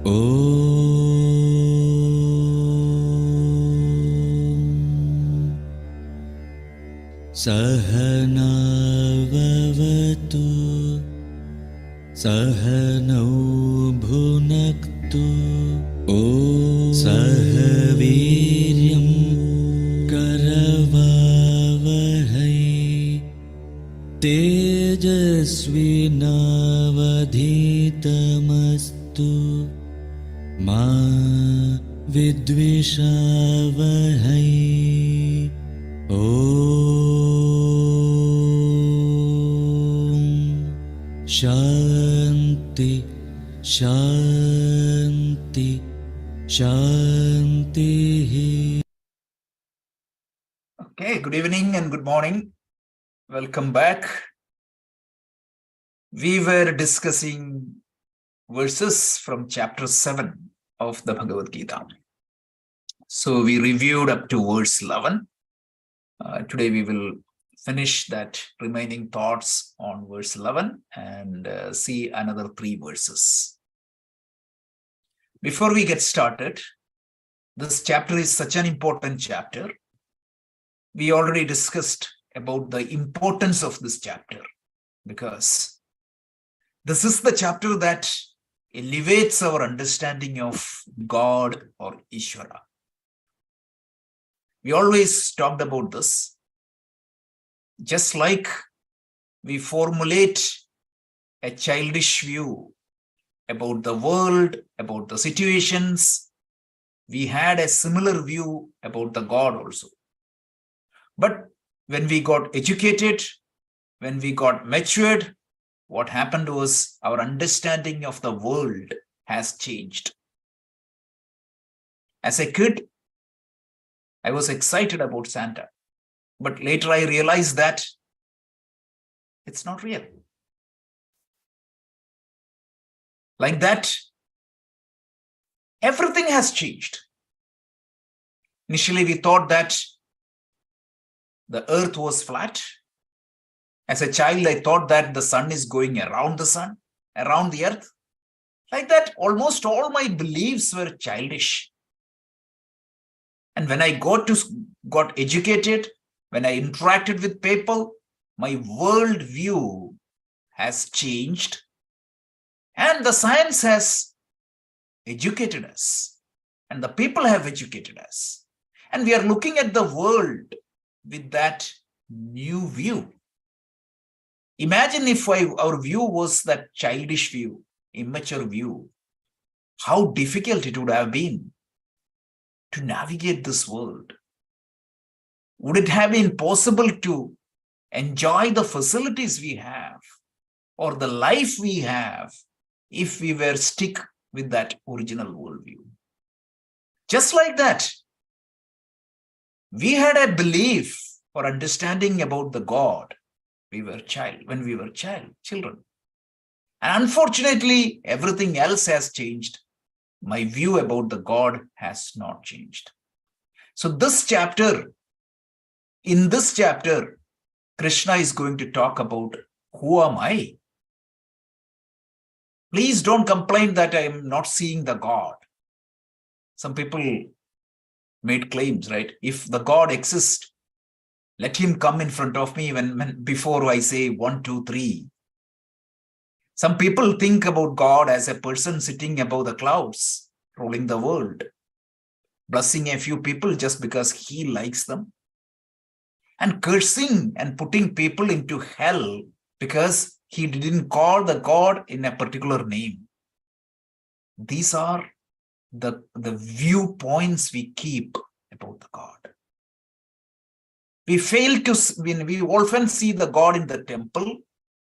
Sahanavavatu Sahanau bhunaktu Sahaviryam karavavahai Tejasvinavadhitamastu Ma vidvishavahai Shanti, Shanti, Shanti. Okay, good evening and good morning. Welcome back. We were discussing verses from chapter 7 of the Bhagavad Gita. So we reviewed up to verse 11. Today we will finish that remaining thoughts on verse 11 and see another 3 verses. Before we get started, this chapter is such an important chapter. We already discussed about the importance of this chapter because this is the chapter that elevates our understanding of God or Ishvara. We always talked about this. Just like we formulate a childish view about the world, about the situations, we had a similar view about the God also. But when we got educated, when we got matured, what happened was our understanding of the world has changed. As a kid, I was excited about Santa. But later I realized that it's not real. Like that, everything has changed. Initially, we thought that the earth was flat. As a child, I thought that the sun is going around the sun, around the earth. Like that, almost all my beliefs were childish. And when I got educated, when I interacted with people, my world view has changed and the science has educated us and the people have educated us. And we are looking at the world with that new view. Imagine if our view was that childish view, immature view, how difficult it would have been to navigate this world. Would it have been possible to enjoy the facilities we have or the life we have if we were stick with that original worldview? Just like that, we had a belief or understanding about the God when we were children. And unfortunately, everything else has changed. My view about the God has not changed. So in this chapter, Krishna is going to talk about who am I? Please don't complain that I am not seeing the God. Some people made claims, right? If the God exists, let him come in front of me before I say 1, 2, 3. Some people think about God as a person sitting above the clouds, ruling the world, blessing a few people just because he likes them, and cursing and putting people into hell because he didn't call the God in a particular name. These are the viewpoints we keep about the God. We often see the God in the temple,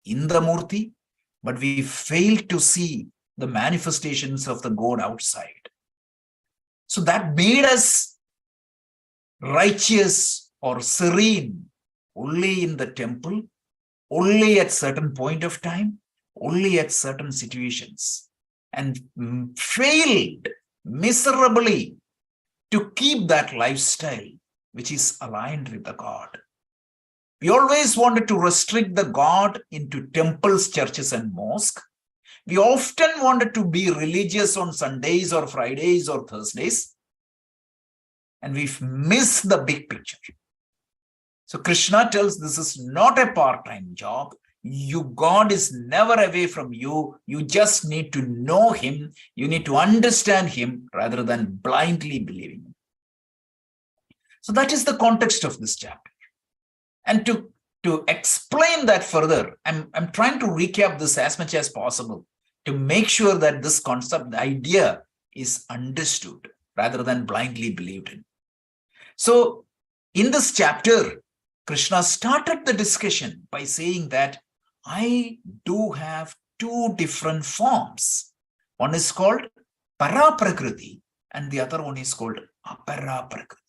in the Murti, but we fail to see the manifestations of the God outside. So that made us righteous or serene only in the temple, only at certain point of time, only at certain situations, and failed miserably to keep that lifestyle which is aligned with the God. We always wanted to restrict the God into temples, churches, and mosques. We often wanted to be religious on Sundays or Fridays or Thursdays, and we've missed the big picture. So Krishna tells this is not a part-time job. God is never away from you. You just need to know him. You need to understand him rather than blindly believing him. So that is the context of this chapter. And to explain that further, I'm trying to recap this as much as possible to make sure that this concept, the idea, is understood rather than blindly believed in. So in this chapter, Krishna started the discussion by saying that I do have two different forms. One is called Para-prakriti and the other one is called Apara-prakriti.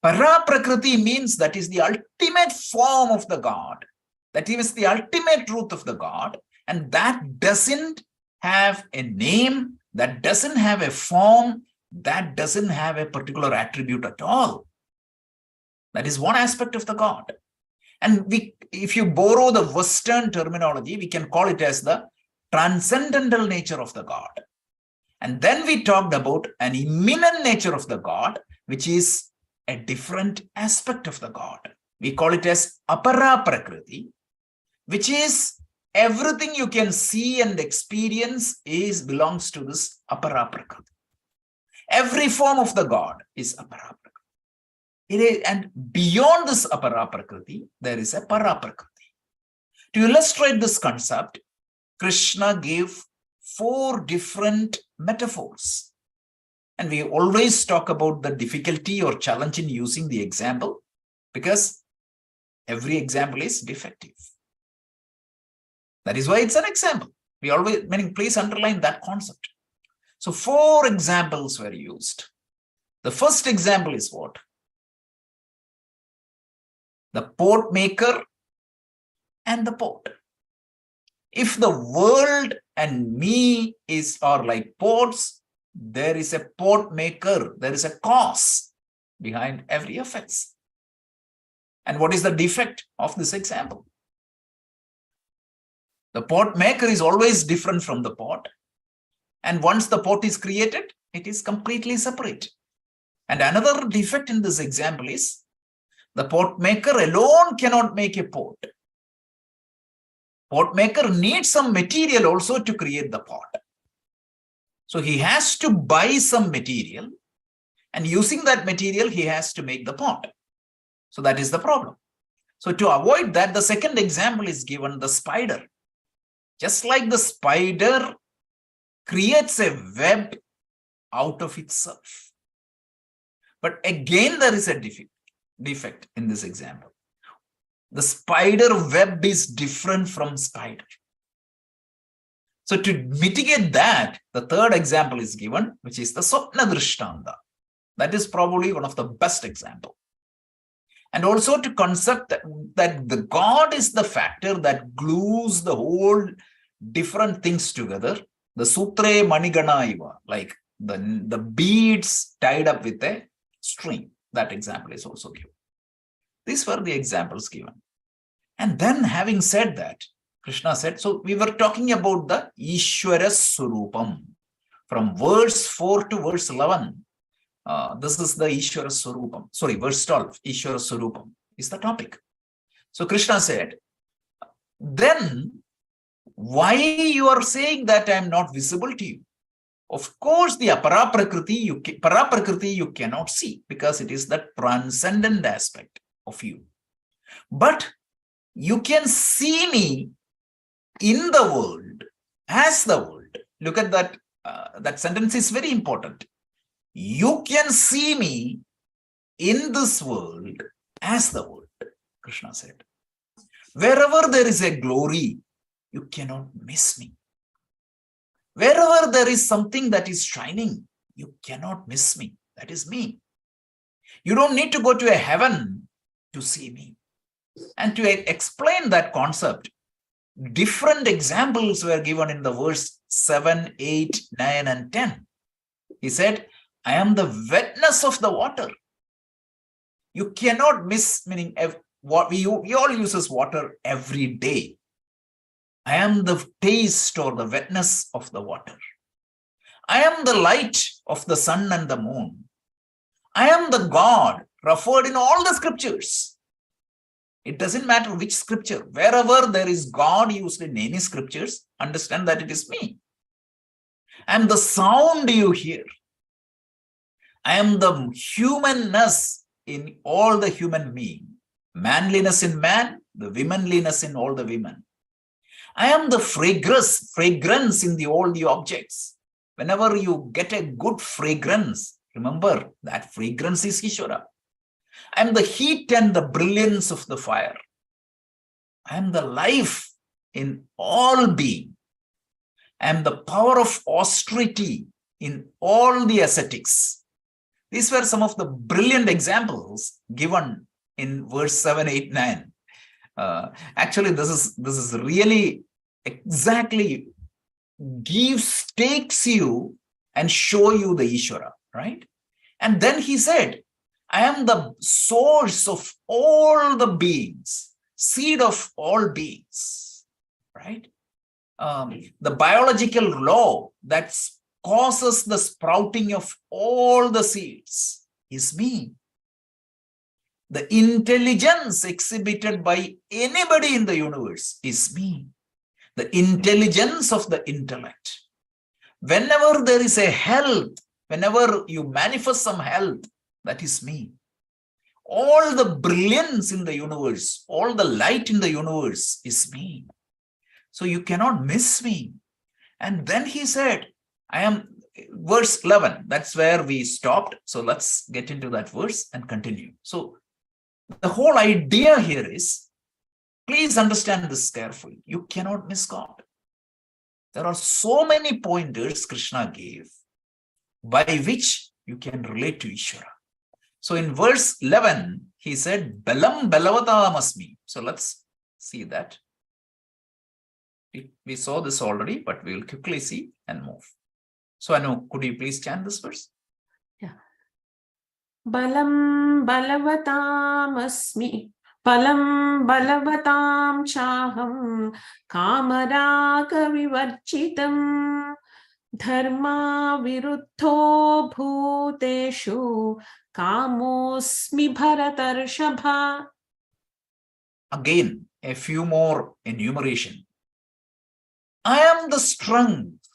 Para-prakriti means that is the ultimate form of the God. That is the ultimate truth of the God. And that doesn't have a name, that doesn't have a form, that doesn't have a particular attribute at all. That is one aspect of the God. And if you borrow the Western terminology, we can call it as the transcendental nature of the God. And then we talked about an immanent nature of the God, which is a different aspect of the God. We call it as Apara Prakriti, which is everything you can see and experience belongs to this Apara Prakriti. Every form of the God is Apara Prakriti. And beyond this Apara Prakriti, there is a Para Prakriti. To illustrate this concept, Krishna gave 4 different metaphors. And we always talk about the difficulty or challenge in using the example because every example is defective. That is why it's an example. We always, please underline that concept. So 4 examples were used. The first example is what? The pot maker and the pot. If the world and me are like pots, there is a pot maker, there is a cause behind every offense. And what is the defect of this example? The pot maker is always different from the pot. And once the pot is created, it is completely separate. And another defect in this example is the pot maker alone cannot make a pot. Pot maker needs some material also to create the pot. So he has to buy some material, and using that material, he has to make the pot. So that is the problem. So to avoid that, the second example is given, the spider. Just like the spider creates a web out of itself. But again, there is a defect in this example. The spider web is different from spider. So to mitigate that, the third example is given, which is the Swapna Drishtanta. That is probably one of the best examples. And also to concept that the God is the factor that glues the whole different things together. The Sutre Manigana Iva, like the beads tied up with a string. That example is also given. These were the examples given. And then having said that, Krishna said, so we were talking about the Ishvara Surupam. From verse 4 to verse 11, this is the Ishvara Surupam. Sorry, verse 12, Ishvara Surupam is the topic. So Krishna said, then why you are saying that I am not visible to you? Of course, the Para-prakriti you cannot see because it is the transcendent aspect of you. But you can see me in the world, as the world. Look at that. That sentence is very important. You can see me in this world as the world, Krishna said. Wherever there is a glory, you cannot miss me. Wherever there is something that is shining, you cannot miss me. That is me. You don't need to go to a heaven to see me. And to explain that concept, different examples were given in the verse 7, 8, 9, and 10. He said, I am the wetness of the water. You cannot miss, meaning we all uses water every day. I am the taste or the wetness of the water. I am the light of the sun and the moon. I am the God referred in all the scriptures. It doesn't matter which scripture. Wherever there is God used in any scriptures, understand that it is me. I am the sound you hear. I am the humanness in all the human being. Manliness in man, the womanliness in all the women. I am the fragrance in all the objects. Whenever you get a good fragrance, remember that fragrance is Ishvara. I am the heat and the brilliance of the fire. I am the life in all being. I am the power of austerity in all the ascetics. These were some of the brilliant examples given in verse 7, 8, 9. Actually, this is really exactly takes you and show you the Ishvara, right? And then he said, I am the source of all the beings, seed of all beings, right? The biological law that causes the sprouting of all the seeds is me. The intelligence exhibited by anybody in the universe is me. The intelligence of the intellect. Whenever there is a health, whenever you manifest some health, that is me. All the brilliance in the universe, all the light in the universe is me. So you cannot miss me. And then he said, I am, verse 11, that's where we stopped. So let's get into that verse and continue. So the whole idea here is, please understand this carefully. You cannot miss God. There are so many pointers Krishna gave by which you can relate to Ishvara. So in verse 11, he said, Balam Balavatam Asmi. So let's see that. We saw this already, but we will quickly see and move. So Anu, could you please chant this verse? Yeah. Balam Balavatam Asmi. Balam Balavatam Chaham Kamaraga Vivarchitam Dharma Viruddho Bhuteshu Kamosmi Bharatarshabha. Again, a few more enumeration. I am the strength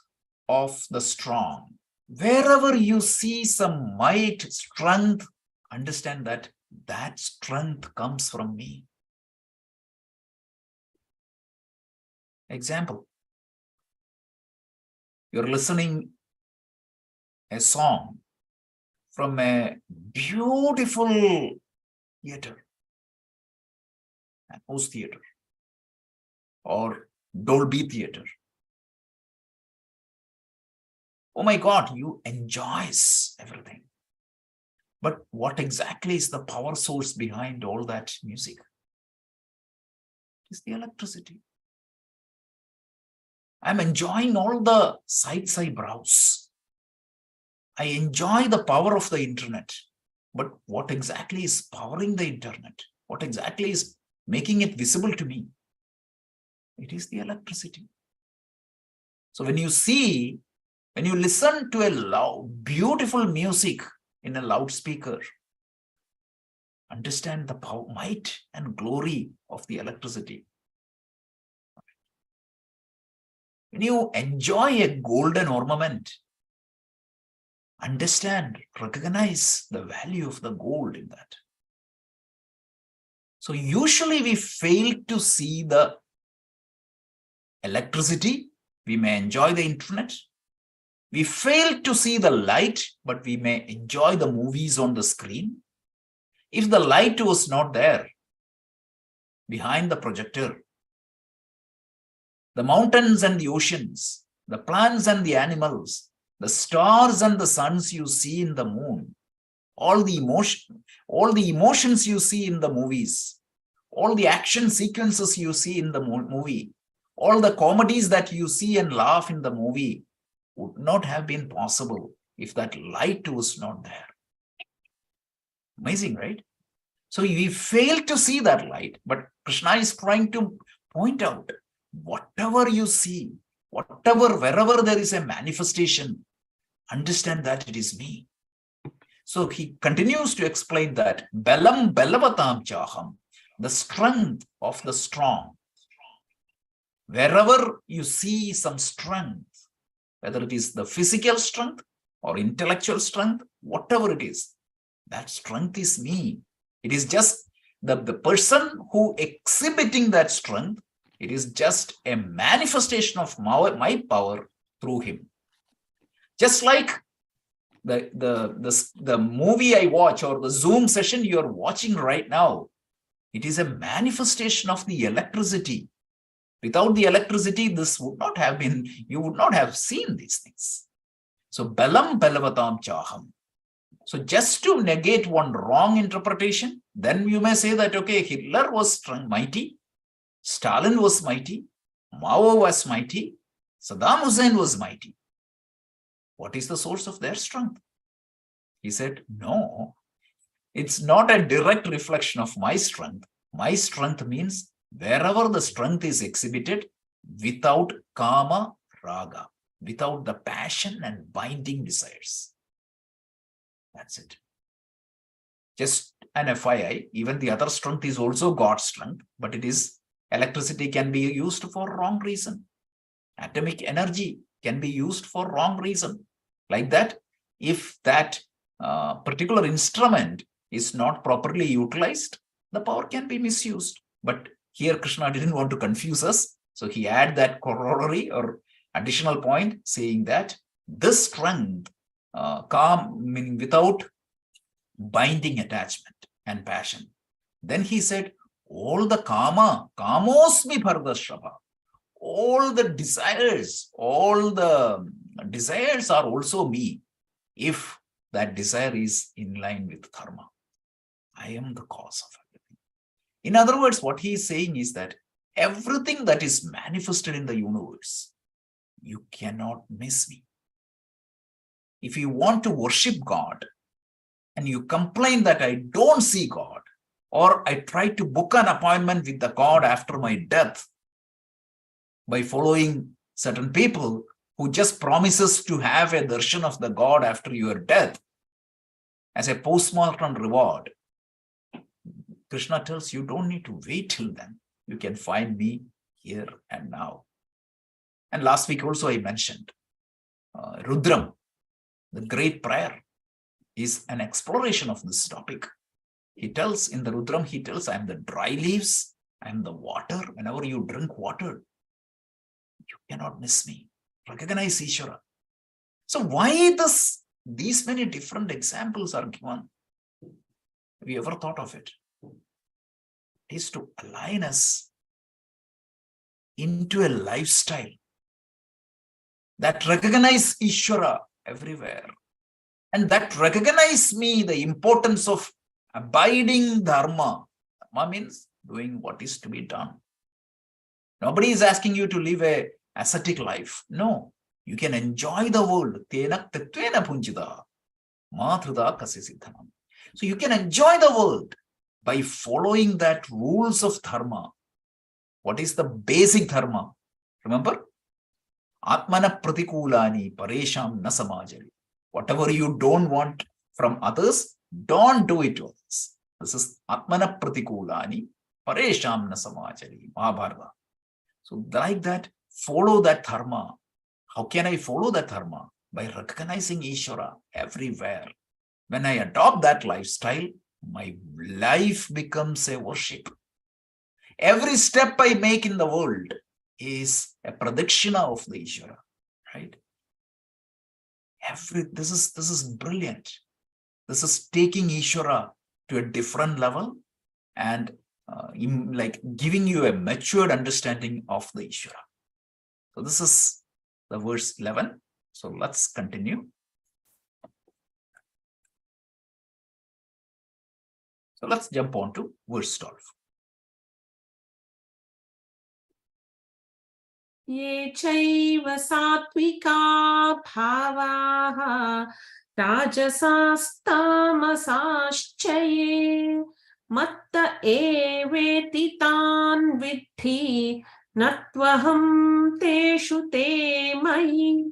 of the strong. Wherever you see some might, strength, understand that that strength comes from me. Example. You're listening a song from a beautiful theater, Atmos theater, or Dolby theater. Oh my God, you enjoys everything. But what exactly is the power source behind all that music? It's the electricity. I'm enjoying all the sites I browse. I enjoy the power of the internet. But what exactly is powering the internet? What exactly is making it visible to me? It is the electricity. So when you listen to a loud, beautiful music in a loudspeaker, understand the power, might and glory of the electricity. When you enjoy a golden ornament, understand, recognize the value of the gold in that. So usually we fail to see the electricity. We may enjoy the internet. We fail to see the light, but we may enjoy the movies on the screen. If the light was not there behind the projector, the mountains and the oceans, the plants and the animals, the stars and the suns you see in the moon, all the emotions you see in the movies, all the action sequences you see in the movie, all the comedies that you see and laugh in the movie would not have been possible if that light was not there. Amazing, right? So we fail to see that light, but Krishna is trying to point out whatever you see, wherever there is a manifestation, understand that it is me. So he continues to explain that Balam Balavatam Chaham, the strength of the strong. Wherever you see some strength, whether it is the physical strength or intellectual strength, whatever it is, that strength is me. It is just the person who exhibiting that strength, it is just a manifestation of my power through him. Just like the movie I watch or the Zoom session you are watching right now, it is a manifestation of the electricity. Without the electricity, this would not have been, you would not have seen these things. So Balam Balavatam Chaham. So just to negate one wrong interpretation, then you may say that, okay, Hitler was strong, mighty, Stalin was mighty, Mao was mighty, Saddam Hussein was mighty. What is the source of their strength? He said, no, it's not a direct reflection of my strength. My strength means wherever the strength is exhibited without kama raga, without the passion and binding desires. That's it. Just an FYI, even the other strength is also God's strength, but it is electricity can be used for wrong reason. Atomic energy can be used for wrong reason. Like that, if that particular instrument is not properly utilized, the power can be misused. But here Krishna didn't want to confuse us. So he added that corollary or additional point saying that this strength, calm, meaning without binding attachment and passion. Then he said, all the kamosmi bhardashrava, all the desires are also me, if that desire is in line with karma. I am the cause of everything. In other words, what he is saying is that everything that is manifested in the universe, you cannot miss me. If you want to worship God and you complain that I don't see God, or I try to book an appointment with the God after my death by following certain people who just promises to have a darshan of the God after your death as a post-mortem reward, Krishna tells you don't need to wait till then. You can find me here and now. And last week also I mentioned Rudram, the great prayer, is an exploration of this topic. He tells in the Rudram, he tells, I am the dry leaves, I am the water. Whenever you drink water, you cannot miss me. Recognize Ishvara. So why these many different examples are given? Have you ever thought of it? It is to align us into a lifestyle that recognize Ishvara everywhere, and that recognize me the importance of abiding dharma. Dharma means doing what is to be done. Nobody is asking you to live a ascetic life. No, you can enjoy the world. So you can enjoy the world by following that rules of dharma. What is the basic dharma? Remember? Atmana pratikulani paresham na samajari. Whatever you don't want from others, don't do it to others. This is Atmana pratikulani paresham na samajari. Mahabharata. So like that, follow that dharma. How can I follow that dharma? By recognizing Ishvara everywhere. When I adopt that lifestyle, my life becomes a worship. Every step I make in the world is a pradakshina of the Ishvara, right? This is brilliant. This is taking Ishvara to a different level and like giving you a matured understanding of the Ishvara. So this is the verse 11. So let's continue. So let's jump on to verse 12. ये चैव सात्विका भावाः राजसास्तामसाश्च ये मत्त एवेति तान् विद्धि natvaham teshu te mayi.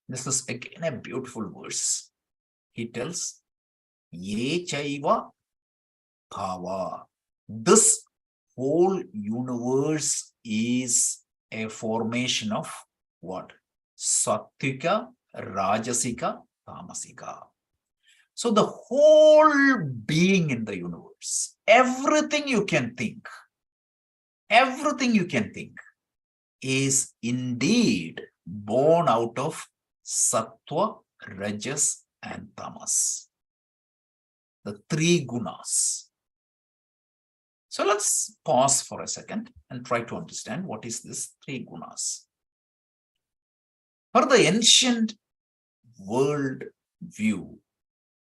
This is again a beautiful verse. He tells, Ye chaiva bhava. This whole universe is a formation of what? Sattvika, Rajasika, Tamasika. So the whole being in the universe, everything you can think is indeed born out of Sattva, Rajas, and Tamas. The three gunas. So let's pause for a second and try to understand what is this three gunas. For the ancient world view,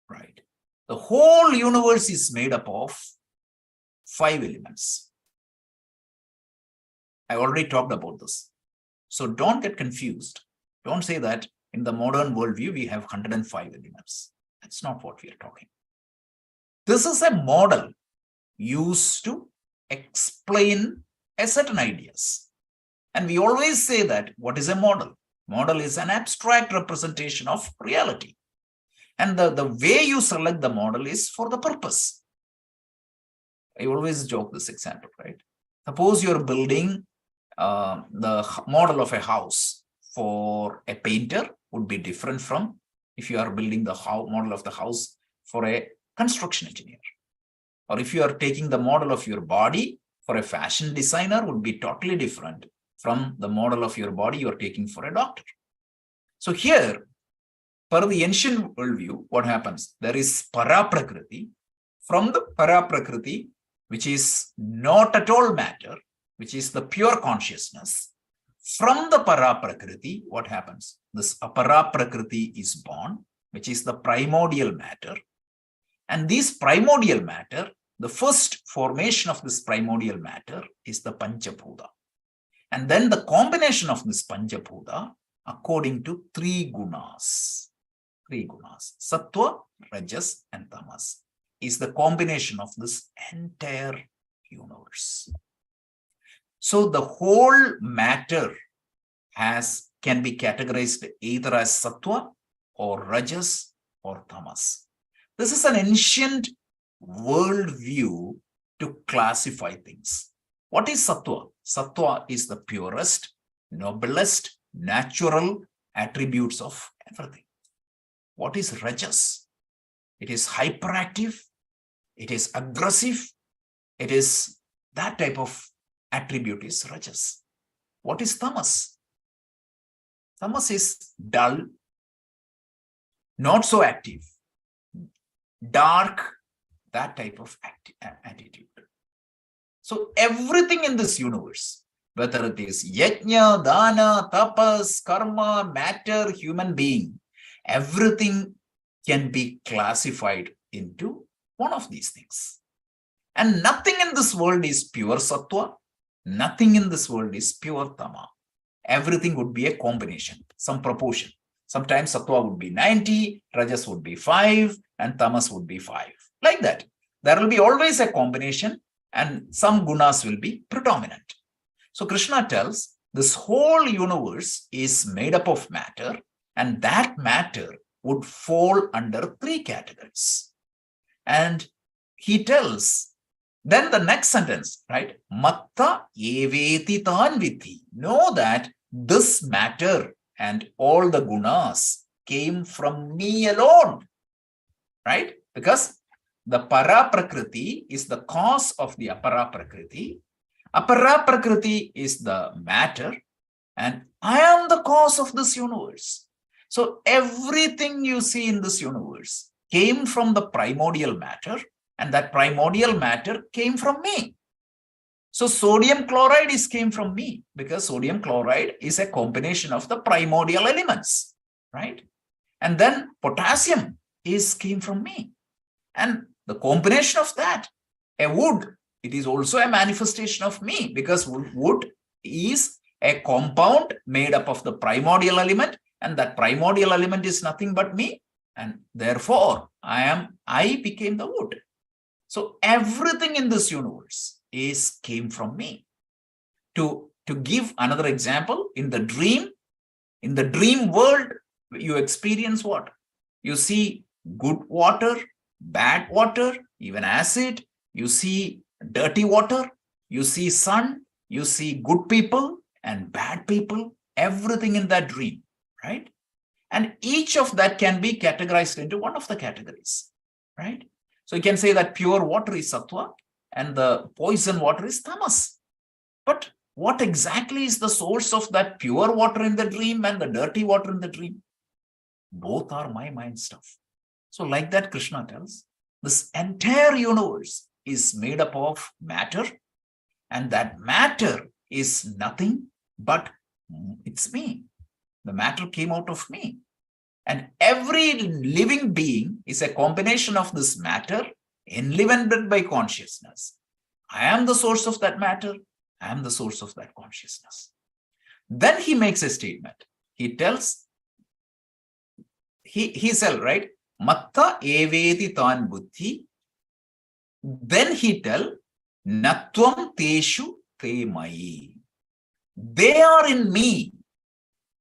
right, the whole universe is made up of 5 elements. I already talked about this. So don't get confused. Don't say that in the modern worldview we have 105 elements. That's not what we are talking. This is a model used to explain a certain ideas. And we always say that what is a model? Model is an abstract representation of reality. And the way you select the model is for the purpose. I always joke this example, right? Suppose you're building the model of a house for a painter would be different from if you are building the model of the house for a construction engineer. Or if you are taking the model of your body for a fashion designer would be totally different from the model of your body you are taking for a doctor. So here, per the ancient worldview, what happens? There is Paraprakriti. From the Paraprakriti, which is not at all matter, which is the pure consciousness, from the Paraprakriti, what happens? This Aparaprakriti is born, which is the primordial matter. And this primordial matter, the first formation of this primordial matter is the Panchabhuta. And then the combination of this Panchabhuta according to 3 gunas. 3 gunas, Sattva, Rajas, and Tamas, is the combination of this entire universe. So the whole matter can be categorized either as Sattva or Rajas or Tamas. This is an ancient worldview to classify things. What is Sattva? Sattva is the purest, noblest, natural attributes of everything. What is Rajas? It is hyperactive, it is aggressive, it is that type of attribute is Rajas. What is Tamas? Tamas is dull, not so active, dark, that type of attitude. So everything in this universe, whether it is yajna, dana, tapas, karma, matter, human being, everything can be classified into one of these things. And nothing in this world is pure sattva, nothing in this world is pure tama. Everything would be a combination, some proportion. Sometimes sattva would be 90, rajas would be 5, and tamas would be 5. Like that. There will be always a combination and some gunas will be predominant. So Krishna tells this whole universe is made up of matter, and that matter would fall under 3 categories. And he tells, then the next sentence, right? Matta eveti tanviti. Know that this matter and all the gunas came from me alone, right? Because the Paraprakriti is the cause of the Aparaprakriti. Aparaprakriti is the matter, and I am the cause of this universe. So everything you see in this universe came from the primordial matter, and that primordial matter came from me. So sodium chloride came from me because sodium chloride is a combination of the primordial elements, right? And then potassium came from me. And the combination of that, a wood, it is also a manifestation of me because wood is a compound made up of the primordial element, and that primordial element is nothing but me. And therefore, I became the wood. So everything in this universe came from me. To To give another example, in the dream world, you experience what? You see good water, bad water, even acid. You see dirty water. You see sun. You see good people and bad people. Everything in that dream, right? And each of that can be categorized into one of the categories, right? So you can say that pure water is sattva and the poison water is tamas. But what exactly is the source of that pure water in the dream and the dirty water in the dream? Both are my mind stuff. So like that, Krishna tells, this entire universe is made up of matter, and that matter is nothing but it's me. The matter came out of me. And every living being is a combination of this matter enlivened by consciousness. I am the source of that matter. I am the source of that consciousness. Then he makes a statement. He tells, he said, right? Matta eveti tan buddhi. Then he tell, natvam teshu te mai. They are in me,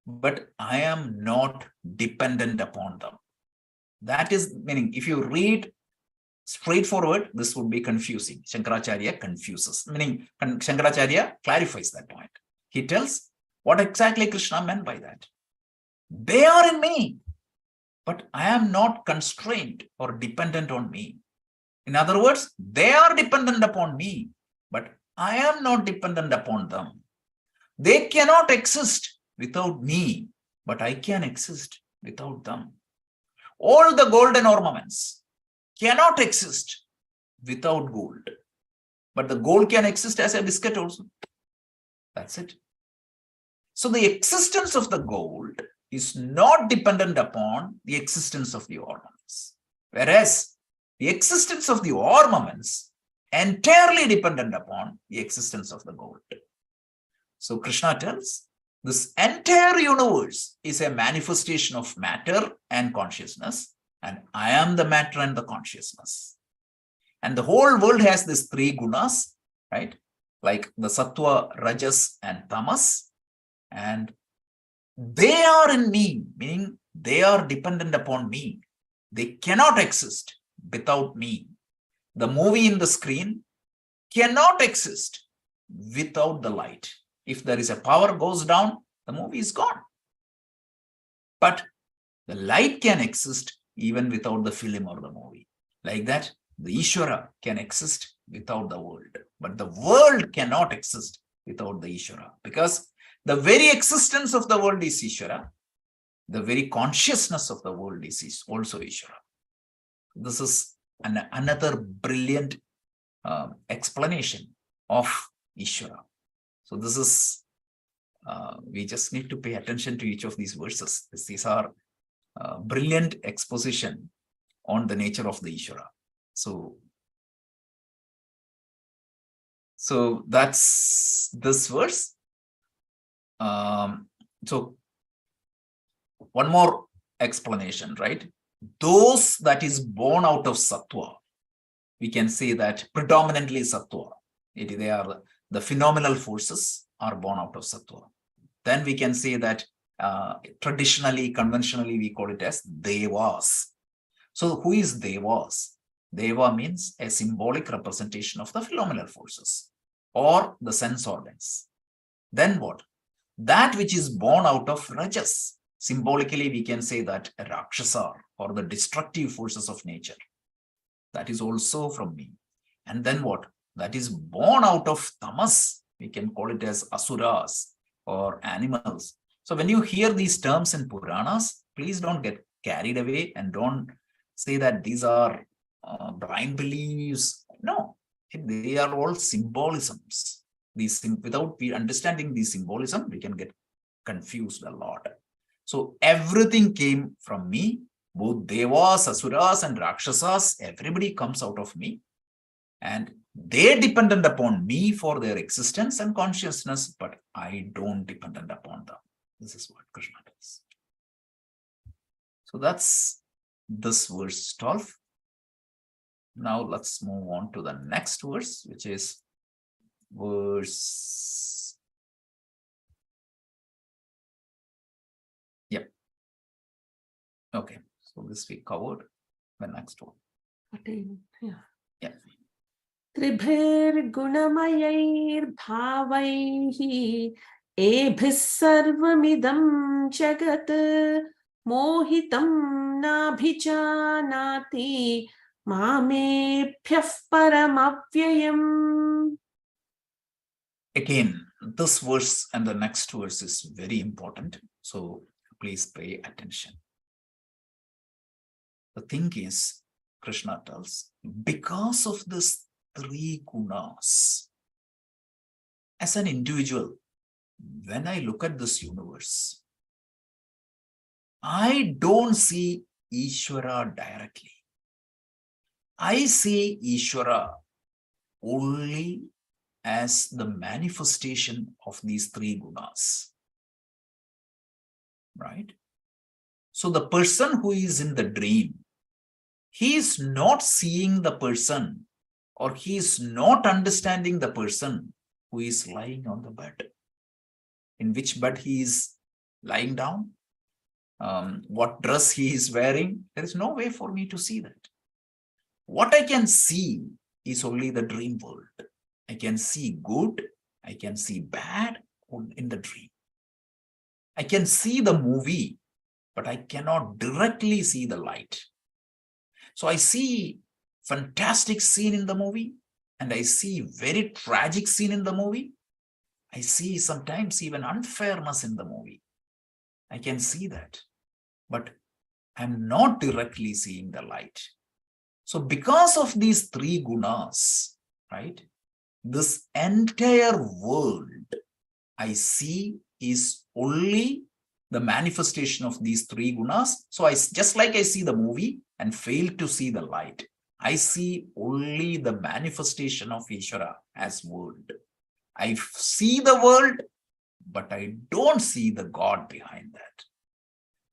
but I am not dependent upon them. That is meaning, if you read straightforward, this would be confusing. Shankaracharya confuses, meaning Shankaracharya clarifies that point. He tells what exactly Krishna meant by that. They are in me, but I am not constrained or dependent on me. In other words, they are dependent upon me, but I am not dependent upon them. They cannot exist without me, but I can exist without them. All the golden ornaments cannot exist without gold, but the gold can exist as a biscuit also. That's it. So the existence of the gold is not dependent upon the existence of the ornaments, whereas the existence of the ornaments entirely dependent upon the existence of the gold. So Krishna tells, this entire universe is a manifestation of matter and consciousness, and I am the matter and the consciousness. And the whole world has these three gunas, right? Like the sattva, rajas, and tamas. And they are in me, meaning they are dependent upon me. They cannot exist without me. The movie in the screen cannot exist without the light. If there is a power goes down, the movie is gone. But the light can exist even without the film or the movie. Like that, the Ishvara can exist without the world. But the world cannot exist without the Ishvara, because the very existence of the world is Ishvara. The very consciousness of the world is also Ishvara. This is another brilliant explanation of Ishvara. So this is, we just need to pay attention to each of these verses. These are brilliant exposition on the nature of the Ishvara. So that's this verse. So one more explanation, right? Those that is born out of sattva, we can say that predominantly sattva. They are the phenomenal forces are born out of sattva. Then we can say that traditionally, conventionally, we call it as devas. So who is devas? Deva means a symbolic representation of the phenomenal forces or the sense organs. Then what? That which is born out of rajas. Symbolically, we can say that a rakshasa or the destructive forces of nature. That is also from me. And then what? That is born out of tamas. We can call it as asuras or animals. So when you hear these terms in Puranas, please don't get carried away and don't say that these are blind beliefs. No, they are all symbolisms. Without understanding the symbolism, we can get confused a lot. So everything came from me. Both devas, asuras, and rakshasas, everybody comes out of me. And they dependent upon me for their existence and consciousness, but I don't dependent upon them. This is what Krishna does. So that's this verse 12. Now let's move on to the next verse, which is verse Okay, so this we covered. The next one. 14. Yeah. Yeah. त्रिभिर्गुणमयैर्भावैः एभिः सर्वमिदं जगत् मोहितं नाभिजानाति मामेभ्यः परमव्ययम्. Again, this verse and the next verse is very important. So please pay attention. The thing is, Krishna tells, because of this three gunas, as an individual, when I look at this universe, I don't see Ishvara directly. I see Ishvara only as the manifestation of these three gunas. Right? So the person who is in the dream, he is not seeing the person, or he is not understanding the person who is lying on the bed. In which bed he is lying down, what dress he is wearing, there is no way for me to see that. What I can see is only the dream world. I can see good, I can see bad in the dream. I can see the movie, but I cannot directly see the light. So I see fantastic scene in the movie, and I see very tragic scene in the movie. I see sometimes even unfairness in the movie. I can see that, but I'm not directly seeing the light. So because of these three gunas, right, this entire world I see is only the manifestation of these three gunas. So just like I see the movie and fail to see the light, I see only the manifestation of Ishvara as world. I see the world, but I don't see the God behind that.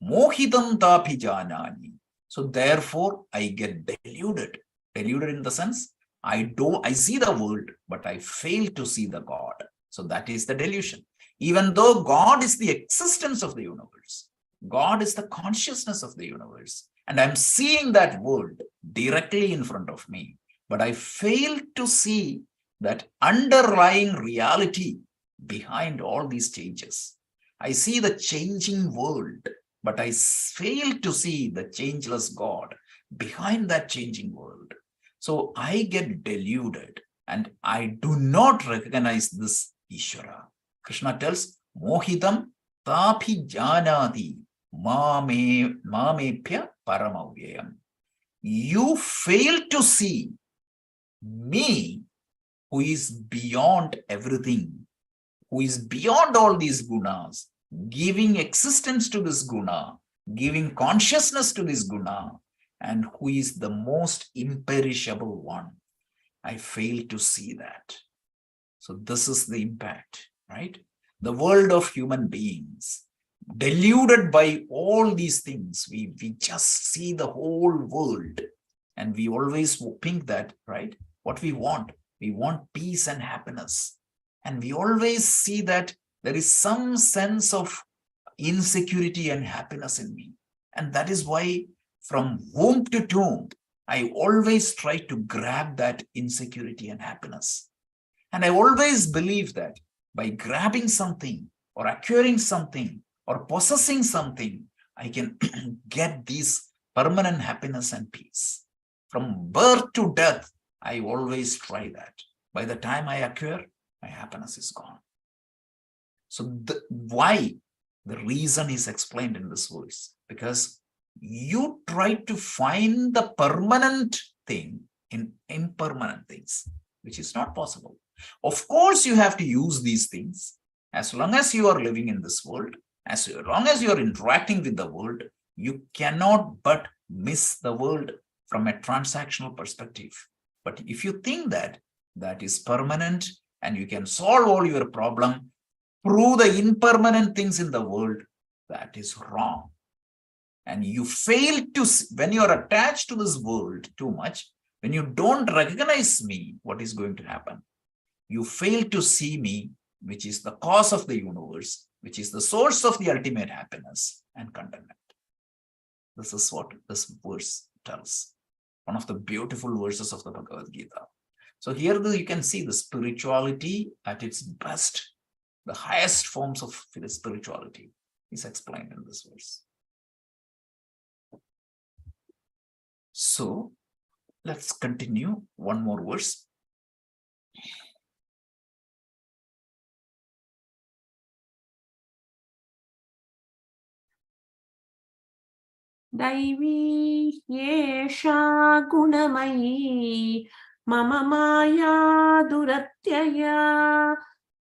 Mohitam tapi janani. So therefore, I get deluded. Deluded in the sense, I see the world, but I fail to see the God. So that is the delusion. Even though God is the existence of the universe, God is the consciousness of the universe, and I'm seeing that world directly in front of me, but I fail to see that underlying reality behind all these changes. I see the changing world, but I fail to see the changeless God behind that changing world. So I get deluded and I do not recognize this Ishvara. Krishna tells, Mohitam tapi janati mamepya paramavyayam. You fail to see me, who is beyond everything, who is beyond all these gunas, giving existence to this guna, giving consciousness to this guna, and who is the most imperishable one. I fail to see that. So this is the impact, right? The world of human beings, deluded by all these things, we just see the whole world, and we always think that, right? What we want peace and happiness. And we always see that there is some sense of insecurity and happiness in me. And that is why from womb to tomb, I always try to grab that insecurity and happiness. And I always believe that by grabbing something or acquiring something or possessing something, I can get this permanent happiness and peace. From birth to death, I always try that. By the time I acquire, my happiness is gone. So why? The reason is explained in this verse. Because you try to find the permanent thing in impermanent things, which is not possible. Of course, you have to use these things. As long as you are living in this world, as long as you are interacting with the world, you cannot but miss the world from a transactional perspective. But if you think that that is permanent and you can solve all your problem through the impermanent things in the world, that is wrong. And you fail to, when you are attached to this world too much, when you don't recognize me, what is going to happen? You fail to see me, which is the cause of the universe, which is the source of the ultimate happiness and contentment. This is what this verse tells. One of the beautiful verses of the Bhagavad Gita. So here you can see the spirituality at its best. The highest forms of spirituality is explained in this verse. So let's continue one more verse. दैवी ह्येषा गुणमयी मम माया दुरत्यया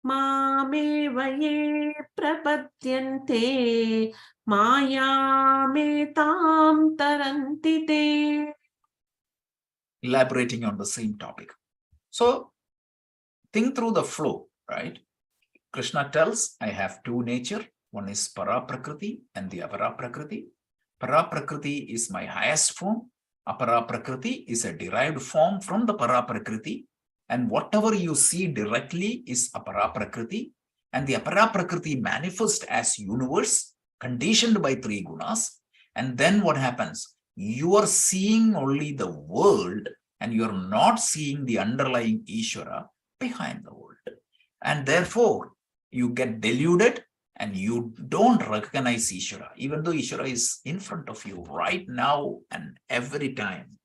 मामेव ये प्रपद्यन्ते मायामेतां तरन्ति ते. Elaborating on the same topic. So think through the flow, right? Krishna tells, I have two nature. One is para prakriti and the apara prakriti. Para prakriti is my highest form. Apara prakriti is a derived form from the para prakriti. And whatever you see directly is apara prakriti. And the apara prakriti manifests as universe conditioned by three gunas. And then what happens? You are seeing only the world and you are not seeing the underlying Ishvara behind the world. And therefore, you get deluded and you don't recognize Ishvara, even though Ishvara is in front of you right now and every time.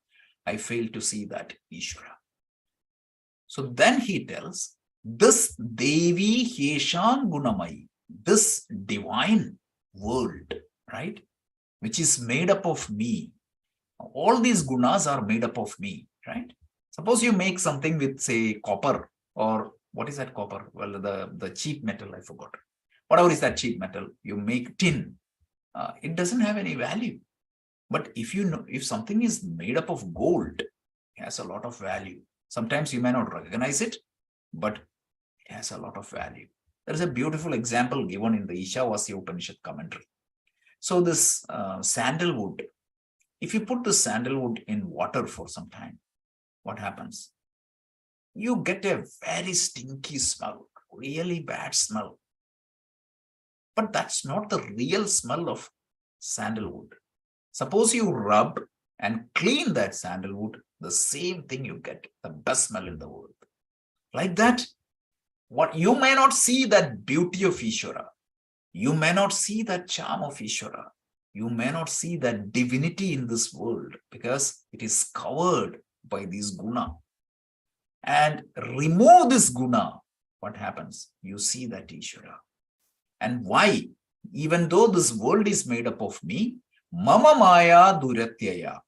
I fail to see that Ishvara. So then he tells, this Devi Hyeshan Gunamai, this divine world, right, which is made up of me. All these gunas are made up of me, right? Suppose you make something with, say, copper, or what is that copper? Well, the cheap metal, I forgot. Whatever is that cheap metal, you make tin. It doesn't have any value. But if you know, if something is made up of gold, it has a lot of value. Sometimes you may not recognize it, but it has a lot of value. There is a beautiful example given in the Ishavasya Upanishad commentary. So this sandalwood, if you put the sandalwood in water for some time, what happens? You get a very stinky smell, really bad smell. But that's not the real smell of sandalwood. Suppose you rub and clean that sandalwood, the same thing you get, the best smell in the world. Like that, what you may not see that beauty of Ishvara. You may not see that charm of Ishvara. You may not see that divinity in this world because it is covered by this guna. And remove this guna, what happens? You see that Ishvara. And why? Even though this world is made up of me, mama maya duratyaya.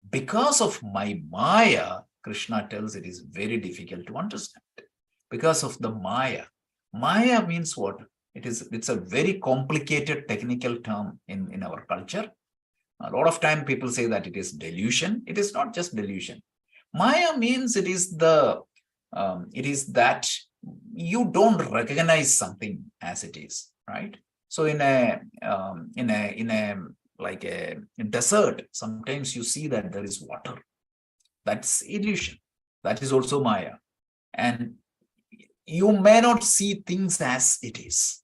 Because of my maya, Krishna tells it is very difficult to understand. Because of the maya. Maya means what? It's a very complicated technical term in our culture. A lot of time people say that it is delusion. It is not just delusion. Maya means it is that you don't recognize something as it is, right? So in a desert, sometimes you see that there is water. That's illusion. That is also Maya. And you may not see things as it is.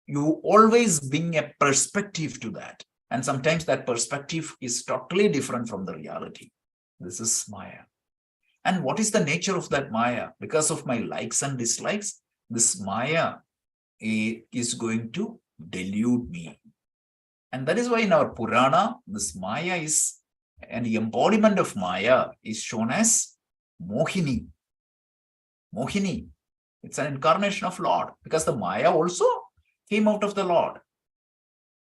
You always bring a perspective to that. And sometimes that perspective is totally different from the reality. This is Maya. And what is the nature of that Maya? Because of my likes and dislikes, this Maya is going to delude me. And that is why in our Purana, this Maya is, and the embodiment of Maya is shown as Mohini. Mohini. It's an incarnation of Lord because the Maya also came out of the Lord.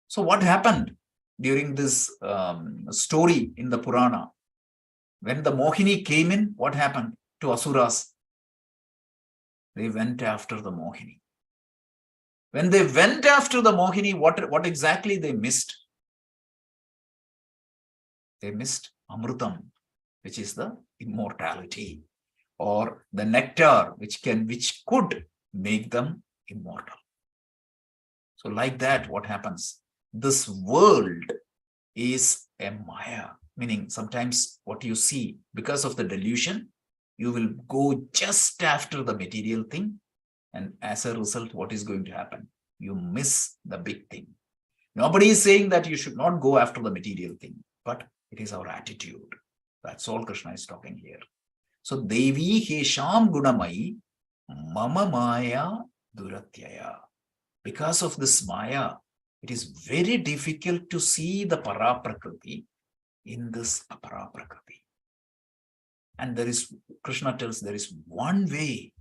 So what happened during this story in the Purana? When the Mohini came in, what happened to Asuras? They went after the Mohini. When they went after the Mohini, what exactly they missed? They missed Amrutam, which is the immortality, or the nectar which could make them immortal. So like that, what happens? This world is a Maya, meaning sometimes what you see, because of the delusion, you will go just after the material thing. And as a result, what is going to happen? You miss the big thing. Nobody is saying that you should not go after the material thing, but it is our attitude. That's all Krishna is talking here. So Devi Hesham Gunamai Mama Maya Duratyaya. Because of this Maya, it is very difficult to see the Paraprakriti in this Aparaprakriti. And there is, Krishna tells, there is one way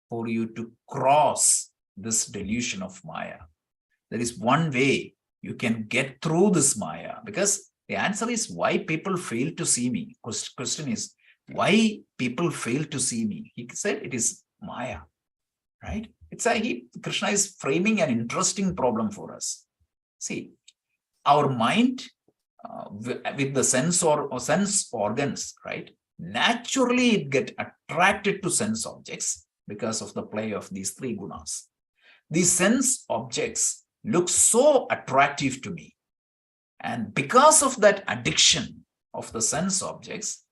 for you to cross this delusion of Maya. There is one way you can get through this Maya, because the answer is why people fail to see me. Question is, why people fail to see me? He said it is Maya, right? Krishna is framing an interesting problem for us. See, our mind with the sense or sense organs, right? Naturally, it get attracted to sense objects because of the play of these three gunas. These sense objects look so attractive to me. And because of that addiction of the sense objects,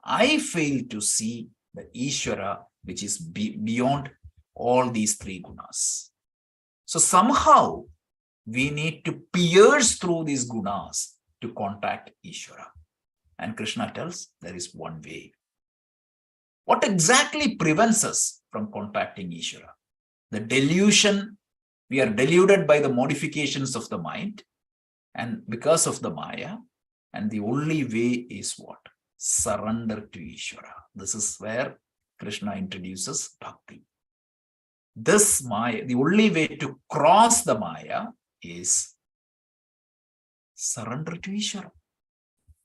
I fail to see the Ishvara, which is beyond all these three gunas. So somehow we need to pierce through these gunas to contact Ishvara. And Krishna tells there is one way. What exactly prevents us from contacting Ishvara? The delusion, we are deluded by the modifications of the mind, and because of the Maya, and the only way is what? Surrender to Ishvara. This is where Krishna introduces bhakti. This Maya, the only way to cross the Maya is surrender to Ishvara.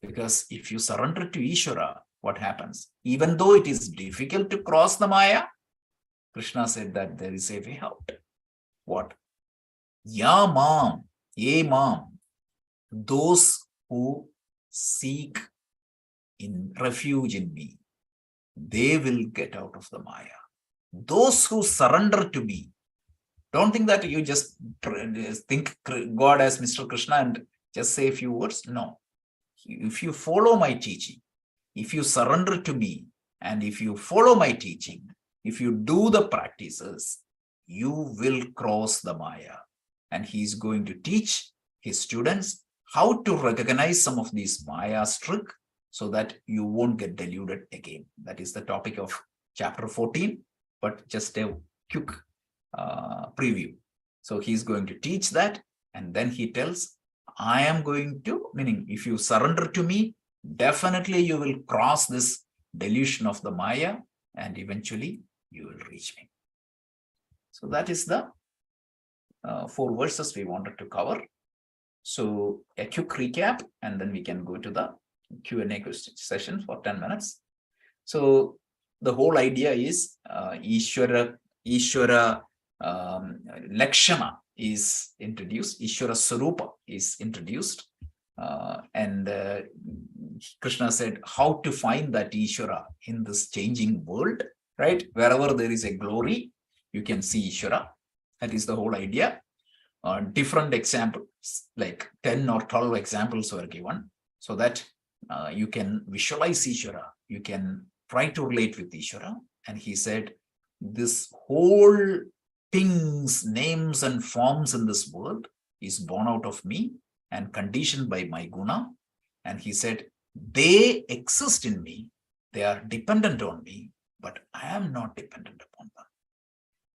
Because if you surrender to Ishvara, what happens? Even though it is difficult to cross the Maya, Krishna said that there is a way out. What? Ya mam, ye mam, those who seek in refuge in me, they will get out of the Maya. Those who surrender to me, don't think that you just think God as Mr. Krishna and just say a few words. No. If you follow my teaching, if you surrender to me, and if you follow my teaching, if you do the practices, you will cross the Maya. And he is going to teach his students how to recognize some of these Maya's trick so that you won't get deluded again. That is the topic of chapter 14, but just a quick preview. So he's going to teach that, and then he tells, I am going to, meaning if you surrender to me, definitely you will cross this delusion of the Maya, and eventually you will reach me. So that is the 4 verses we wanted to cover. So a quick recap, and then we can go to the Q&A question session for 10 minutes. So the whole idea is Ishvara Lakshana is introduced, Ishvara Sarupa is introduced, and Krishna said how to find that Ishvara in this changing world, right? Wherever there is a glory, you can see Ishvara. That is the whole idea. Different examples, like 10 or 12 examples were given, so that you can visualize Ishvara, you can try to relate with Ishvara. And he said, this whole things, names and forms in this world is born out of me and conditioned by my guna. And he said, they exist in me, they are dependent on me, but I am not dependent upon them.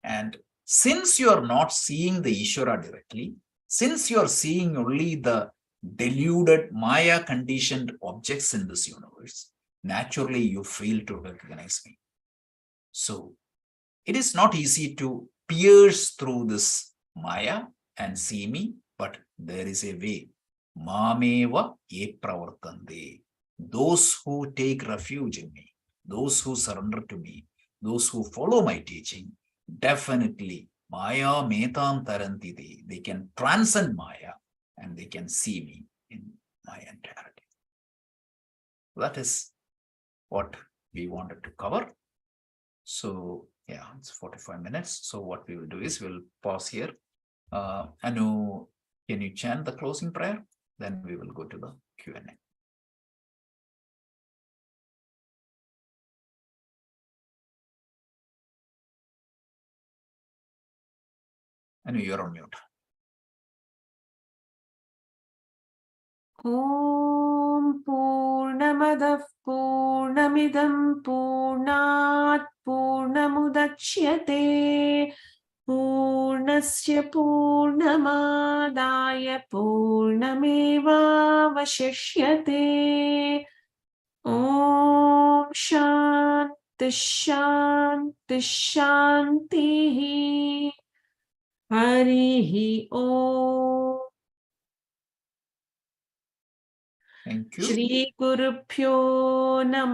And since you are not seeing the Ishvara directly, since you are seeing only the deluded Maya conditioned objects in this universe, naturally you fail to recognize me. So it is not easy to pierce through this Maya and see me, but there is a way. Mameva ye pravartante. Those who take refuge in me, those who surrender to me, those who follow my teaching, definitely Maya metam tarantide. They can transcend Maya and they can see me in my entirety. That is what we wanted to cover. So yeah, it's 45 minutes. So what we will do is we'll pause here. Anu, can you chant the closing prayer? Then we will go to the Q&A. Anu, you're on mute. ॐ पूर्णमदः पूर्णमिदं पूर्णात् पूर्णमुदच्यते पूर्णस्य पूर्णमादाय पूर्णमेवावशिष्यते ॐ शान्ति शान्ति शान्तिः हरिः ॐ Thank you. श्रीगुरुभ्यो नमः